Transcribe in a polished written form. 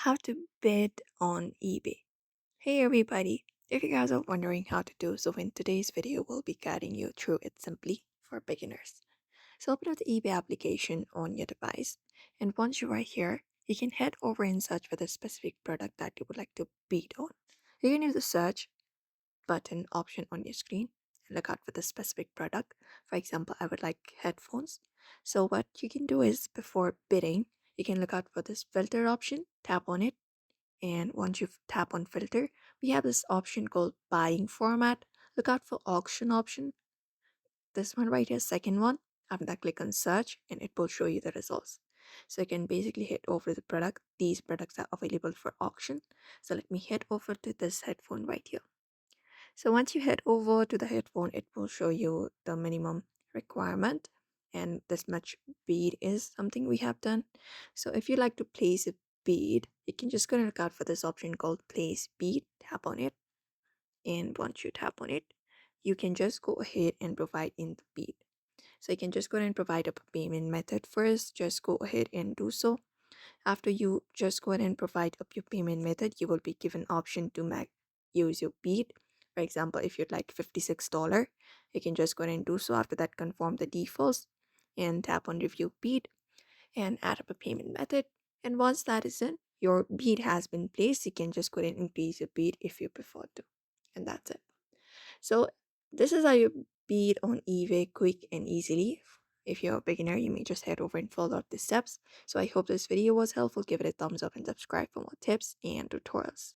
How to bid on eBay. Hey everybody, if you guys are wondering how to do so, in today's video we'll be guiding you through it simply for beginners. So open up the eBay application on your device, and once you are here, you can head over and search for the specific product that you would like to bid on. You can use the search button option on your screen and look out for the specific product. For example, I would like headphones. So what you can do is, before bidding, you can look out for this filter option, tap on it, and once you tap on filter, we have this option called buying format. Look out for auction option. This one right here, second one. After that, click on search and it will show you the results. So you can basically head over the product. These products are available for auction. So let me head over to this headphone right here. So once you head over to the headphone, it will show you the minimum requirement, and this much bead is something we have done. So if you like to place a bead, you can just go and look out for this option called place bead, tap on it, and once you tap on it, you can just go ahead and provide in the bead. So you can just go ahead and provide a payment method first, just go ahead and do so. After you just go ahead and provide up your payment method, you will be given option to use your bead. For example, if you'd like $56, you can just go ahead and do so. After that, confirm the defaults and tap on review bead and add up a payment method. And once that is in, your bead has been placed. You can just go ahead and increase your bead if you prefer to. And that's it. So this is how you bead on eBay quick and easily. If you're a beginner, you may just head over and follow up the steps. So I hope this video was helpful. Give it a thumbs up and subscribe for more tips and tutorials.